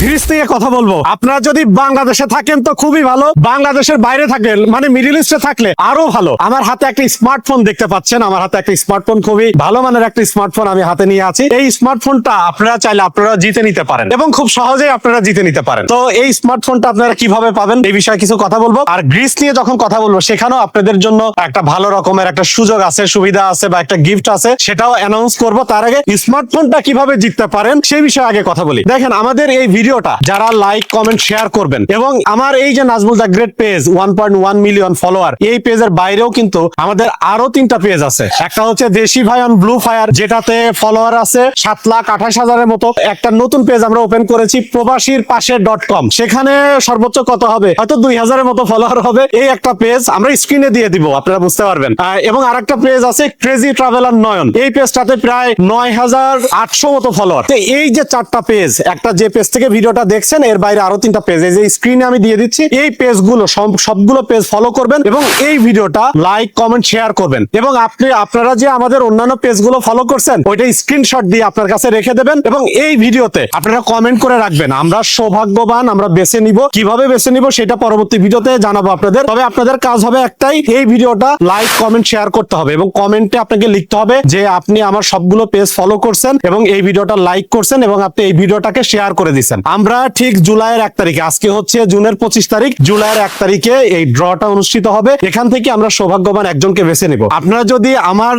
Greece নিয়ে কথা বলবো। আপনারা যদি বাংলাদেশে থাকেন তো খুবই ভালো, বাংলাদেশের বাইরে থাকেন মানে মিডল ইস্টে থাকলে আরো ভালো। আমার হাতে একটা স্মার্টফোন দেখতে পাচ্ছেন, আমার হাতে একটা স্মার্টফোন, খুবই ভালো মানের একটা স্মার্টফোন আমি হাতে নিয়ে আছি। এই স্মার্টফোনটা আপনারা চাইলে আপনারা জিতে নিতে পারেন এবং খুব সহজেই আপনারা জিতে নিতে পারেন। তো এই স্মার্টফোনটা আপনারা কিভাবে পাবেন এই বিষয়ে কিছু কথা বলবো। আর গ্রিস নিয়ে যখন কথা বলবো সেখানেও আপনাদের জন্য একটা ভালো রকমের একটা সুযোগ আছে, সুবিধা আছে বা একটা গিফট আছে, সেটাও অ্যানাউন্স করবো। তার আগে স্মার্টফোনটা কিভাবে জিততে পারেন সেই বিষয়ে আগে কথা বলি। দেখেন, আমাদের এই ভিডিওটা যারা লাইক কমেন্ট শেয়ার করবেন এবং আমার এই যে Nazmul the great page 1.1 million follower, এই পেজের বাইরেও কিন্তু আমাদের আরো 3টা পেজ আছে। একটা হচ্ছে দেশি ভাই অন ব্লু ফায়ার, যেটাতে ফলোয়ার আছে 7,28,000-এর মতো। একটা নতুন পেজ আমরা ওপেন করেছি প্রবাসীর পাশে .com, সেখানে সর্বোচ্চ কত হবে, হয়তো 2,000-এর মতো ফলোয়ার হবে। এই একটা পেজ আমরা স্ক্রিনে দিয়ে দিব, আপনারা বুঝতে পারবেন। এবং আরেকটা পেজ আছে ক্রেজি ট্রাভেলার নয়ন, এই পেজটাতে প্রায় 9,800 মতো ফলোয়ার। এই যে 4টা পেজ, একটা যে পেজ থেকে ভিডিওটা দেখছেন এর বাইরে আরো 3টা পেজ এই যে স্ক্রিনে আমি দিয়ে দিচ্ছি। এই পেজগুলো সবগুলো পেজ ফলো করবেন এবং এই ভিডিওটা লাইক কমেন্ট শেয়ার করবেন। এবং আপনারা যে আমাদের অন্যান্য পেজগুলো ফলো করছেন ওইটা স্ক্রিনশট দিয়ে আপনার কাছে রেখে দেবেন এবং এই ভিডিওতে আপনারা কমেন্ট করে রাখবেন। আমরা সৌভাগ্যবান, আমরা বেছে নিব, কিভাবে বেছে নিব সেটা পরবর্তী ভিডিওতে জানাবো আপনাদের। তবে আপনাদের কাজ হবে একটাই, এই ভিডিওটা লাইক কমেন্ট শেয়ার করতে হবে এবং কমেন্টে আপনাকে লিখতে হবে যে আপনি আমার সবগুলো পেজ ফলো করছেন এবং এই ভিডিওটা লাইক করছেন এবং আপনি এই ভিডিওটাকে শেয়ার করে দিচ্ছেন। আমরা ঠিক জুলাইয়ের 1 তারিখে, আজকে হচ্ছে জুনের 25 তারিখ, জুলাইয়ের 1 তারিখে এই ড্রটা অনুষ্ঠিত হবে। এখান থেকে আমরা সৌভাগ্যবান একজনকে বেছে নিব। আপনারা যদি আমার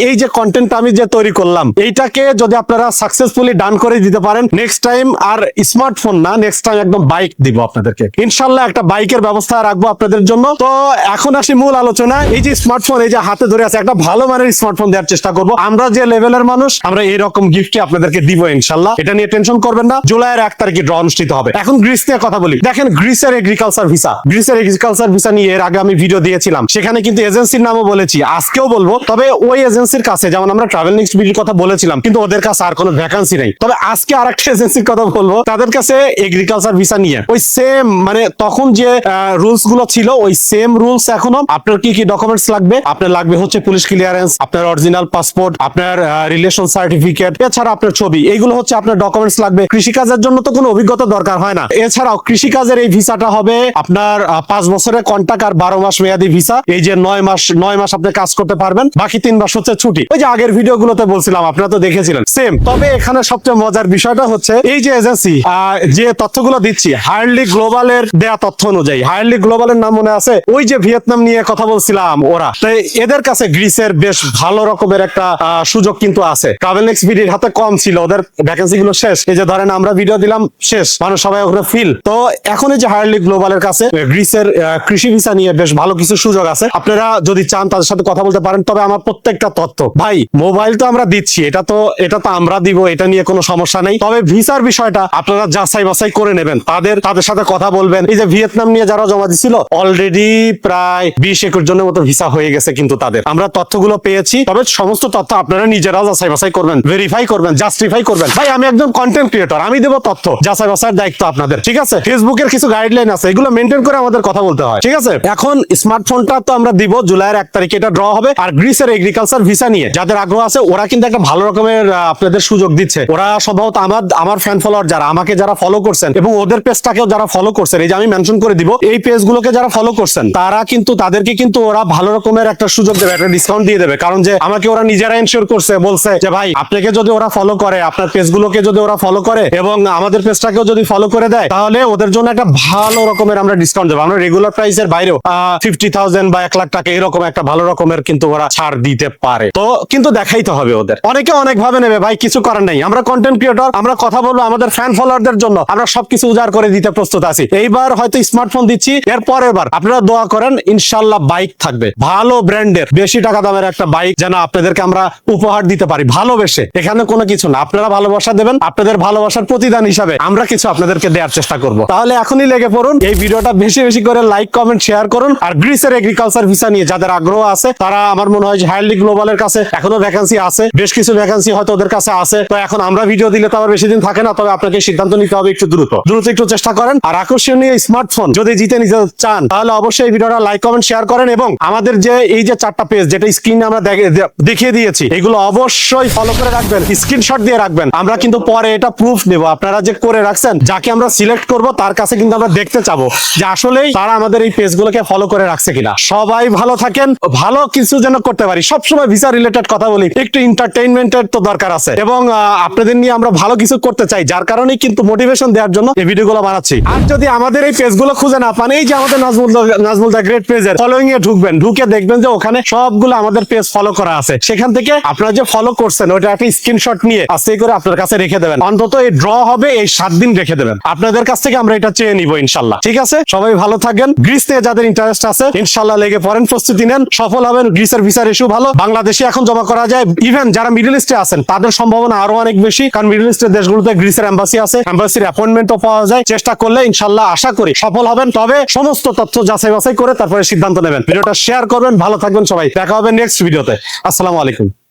এই যে কন্টেন্টটা আমি যে তৈরি করলাম এইটাকে যদি আপনারা সাকসেসফুলি ডান করে দিতে পারেন, নেক্সট টাইম আর স্মার্টফোন না, নেক্সট টাইম একদম বাইক দিব আপনাদেরকে। ইনশাল্লাহ একটা বাইকের ব্যবস্থা রাখবো আপনাদের জন্য। তো এখন আসি মূল আলোচনা। এই যে স্মার্টফোন, এই যে হাতে ধরে আছে, একটা ভালো মানের স্মার্টফোন দেওয়ার চেষ্টা করবো। আমরা যে লেভেলের মানুষ, আমরা এইরকম গিফটই আপনাদেরকে দিব ইনশাল্লাহ। এটা নিয়ে টেনশন করবেন না। জুলাইয়ের 1 তারিখে ড্র অনুষ্ঠিত হবে। এখন গ্রিস নিয়ে কথা বলি। দেখেন, গ্রিসের এগ্রিকালচার ভিসা নিয়ে এর আগে আমি ভিডিও দিয়েছিলাম, সেখানে কিন্তু এজেন্সির নামও বলেছি, আজকেও বলবো। তবে ওই এজেন্সির কাছে, যেমন আমরা ট্রাভেল নেক্সট ভিডিওর কথা বলেছিলাম, কিন্তু ওদের কাছে আর কোনো ভ্যাকান্সি নেই। তবে আজকে আরেকটা এজেন্সির কথা বলবো, তাদের কাছে এগ্রিকালচার ভিসা নিয়ে ওই সেম, মানে তখন যে রুলস গুলো ছিল ওই সেম রুলস এখনো। আপনার কি কি ডকুমেন্টস লাগবে? আপনার লাগবে হচ্ছে পুলিশ ক্লিয়ারেন্স, আপনার অরিজিনাল পাসপোর্ট, আপনার রিলেশন সার্টিফিকেট, এছাড়া আপনার ছবি, এইগুলো হচ্ছে আপনার ডকুমেন্টস লাগবে। কৃষিকাজের জন্য তো কোনো অভিজ্ঞতা দরকার হয় না। এছাড়াও কৃষিকাজের এই ভিসাটা হবে আপনার 5 বছরের কন্ট্রাক্ট আর 12 মাস মেয়াদী ভিসা। এই যে 9 মাস আপনি কাজ করতে পারবেন, বাকি 3 মাস হচ্ছে ছুটি। ওই যে আগের ভিডিও গুলোতে বলছিলাম, আপনারা তো দেখেছিলেন সেম। তবে এখানে সবচেয়ে মজার বিষয়টা হচ্ছে এই যে এজেন্সি যে তথ্যগুলো দিচ্ছি, হায়ারলি গ্লোবালের দেয়া তথ্য অনুযায়ী, হায়ারলি গ্লোবালের নাম মনে আছে, ওই যে ভিয়েতনাম নিয়ে কথা বলছিলাম, ওরা তাই এদের কাছে গ্রিসের বেশ ভালো রকমের একটা সুযোগ কিন্তু আছে। ট্রাভেল নেক্সট ভিডিওর হাতে কম ছিল, ওদের ভ্যাকেন্সি গুলো শেষ। এই যে ধরেন আমরা ভিডিও দিলাম, শেষ, মানুষ সবাই ওখানে ফিল। তো এখন এই যে হায়ারলি গ্লোবালের কাছে গ্রিসের কৃষি ভিসা নিয়ে বেশ ভালো কিছু সুযোগ আছে। আপনারা যদি চান তাদের সাথে কথা বলতে পারেন। তবে আমার প্রত্যেকটা তথ্য ভাই, মোবাইল তো আমরা দিচ্ছি, এটা তো আমরা দিব, এটা নিয়ে কোনো সমস্যা নেই। তবে ভিসার বিষয়টা আপনারা যাচাই বাছাই করে নেবেন, তাদের সাথে কথা বলবেন। এই যে ভিয়েতনাম নিয়ে যারা জমা দিছিল, অলরেডি প্রায় 20-21 জনের মতো ভিসা হয়ে গেছে কিন্তু তাদের। আমরা তথ্যগুলো পেয়েছি। তবে সমস্ত তথ্য আপনারা নিজেরা যাচাই বাছাই করবেন, ভেরিফাই করবেন, জাস্টিফাই করবেন। ভাই, আমি একজন কন্টেন্ট ক্রিয়েটর, আমি দেবো তথ্য, যাচাই বাছাইয়ের দায়িত্ব আপনাদের, ঠিক আছে? ফেসবুকের কিছু গাইডলাইন আছে, এগুলো মেনটেন করে আমাদের কথা বলতে হয়, ঠিক আছে? এখন স্মার্টফোনটা তো আমরা দিব জুলাইয়ের 1 তারিখে, এটা ড্র হবে। আর গ্রিসের এগ্রিকালচার ভিসা নিয়ে যাদের আগ্রহ আছে, ওরা কিন্তু একটা ভালো রকমের আপনাদের সুযোগ দিচ্ছে। ওরা সম্ভবত আমার ফ্যান ফলোয়ার যারা আমাকে যারা ফলো করছেন এবং ওদের পেজটাকেও যারা ফলো করছেন, এই যে আমি মেনশন করে দিব, এই পেজগুলোকে যারা ফলো করছেন তারা কিন্তু তাদেরকে কিন্তু ওরা ভালো রকমের একটা সুযোগ দেবে, একটা ডিসকাউন্ট দিয়ে দেবে। কারণ যে আমাকে ওরা নিজেরা এনশিওর করছে, বলছে যে ভাই, আপনাকে যদি ওরা ফলো করে, আপনার পেজগুলোকে যদি ওরা ফলো করে এবং আমাদের পেজটাকেও যদি ফলো করে দেয়, তাহলে ওদের জন্য একটা ভালো রকমের আমরা ডিসকাউন্ট দেবো। আমরা রেগুলার প্রাইসের বাইরেও 50,000 বা 1 লাখ টাকা এরকম একটা ভালো রকমের কিন্তু ওরা ছাড় দিতে পারে। তো কিন্তু দেখাইতে হবে ওদের। অনেকে অনেক ভাবে নেবে, ভাই কিছু করার নাই, আমরা কন্টেন্ট ক্রিয়েটর, আমরা কথা বলবো আমাদের ফ্যান ফলোয়ারদের জন্য, আমরা সবকিছু উজাড় করে দিতে প্রস্তুত আছি। এইবার হয়তো স্মার্টফোন দিচ্ছি, এর পরের বার আপনারা দোয়া করেন ইনশাল্লাহ বাইক থাকবে, ভালো ব্র্যান্ডের, বেশি টাকা দামের একটা বাইক যেন আপনাদেরকে আমরা উপহার দিতে পারি ভালোবেসে। এখানে কোনো কিছু না, আপনারা ভালোবাসা দেবেন, আপনাদের ভালোবাসার প্রতিদান হিসাবে আমরা কিছু আপনাদেরকে দেওয়ার চেষ্টা করব। তাহলে এখনই লেগে পড়ুন, এই ভিডিওটা বেশি বেশি করে লাইক কমেন্ট শেয়ার করুন। আর গ্রিসের এগ্রিকালচার ভিসা নিয়ে যাদের আগ্রহ আছে, তারা আমার মনে হয় যে হায়ারলি গ্লোবালের কাছে এখনো ভ্যাকেন্সি আছে, বেশ কিছু ভ্যাকেন্সি হয়তো ওদের কাছে আছে। তো এখন আমরা ভিডিও দিলে তো আবার বেশি দিন থাকে না। তবে আপনাকে সিদ্ধান্ত নিতে হবে একটু দ্রুত একটু চেষ্টা করেন। আর আকর্ষণীয় স্মার্টফোন যদি জিতে নিতে চান, তাহলে অবশ্যই ভিডিওটা লাইক কমেন্ট শেয়ার করেন এবং আমাদের যে এই যে 4টা পেজ যেটা স্ক্রিনে আমরা দেখিয়ে দিয়েছি, এগুলো অবশ্যই ফলো করে রাখবেন, স্ক্রিনশট দিয়ে রাখবেন। আমরা কিন্তু পরে এটা প্রুফ নেব, আপনারা যে করে রাখছেন, যাকে আমরা সিলেক্ট করব তার কাছে কিন্তু আমরা দেখতে চাবো যে আসলেই তারা আমাদের এই পেজগুলোকে ফলো করে রাখছে কিনা। সবাই ভালো থাকেন, ভালো কিছু যেন করতে পারি। সবসময় ভিসা রিলেটেড কথা বলি, একটু এন্টারটেইনমেন্টের তো দরকার আছে, এবং আপনাদের নিয়ে আমরা ভালো কিছু করতে চাই, যার কারণেই কিন্তু মোটিভেশন দেওয়ার জন্য এই ভিডিওগুলো বানাচ্ছি। আর যদি আমাদের এই পেজগুলো খুঁজে না পান, এই যে আমাদের নাজমুল দা গ্রেট পেজের ফলোইং এ ঢুকবেন, ঢুকে দেখবেন যে ওখানে সবগুলো আমাদের পেজ ফলো করা আছে। সেখান থেকে আপনারা যে ফলো করছেন ওটা একটা স্ক্রিনশট নিয়ে আস্তে করে আপনার কাছে রেখে দেবেন। অন্তত এই ড্র হবে এই 7 দিন রেখে দেবেন। আপনাদের কাছ থেকে আমরা এটা চেয়ে নিব ইনশাল্লাহ। ঠিক আছে, সবাই ভালো থাকবেন। গ্রিস নিয়ে যাদের ইন্টারেস্ট আছে ইনশাল্লাহ লেগে পড়েন, প্রস্তুতি নেন, সফল হবেন। গ্রিসের ভিসার ইস্যু ভালো, বাংলাদেশে এখন জমা করা যায়। ইভেন যারা মিডল ইস্টে আছেন তাদের সম্ভাবনা আরো অনেক বেশি, কারণ মিডল ইস্টের দেশগুলোতে গ্রিসের এম্বাসি আছে, এম্বাসির অ্যাপয়েন্টমেন্টও পাওয়া যায়। চেষ্টা করলে ইনশাল্লাহ আশা করি সফল হবেন। তবে সমস্ত তথ্য যাচাই বাছাই করে তারপরে সিদ্ধান্ত নেবেন। ভিডিওটা শেয়ার করবেন। ভালো থাকবেন সবাই, দেখা হবে নেক্সট ভিডিওতে। আসসালামু আলাইকুম।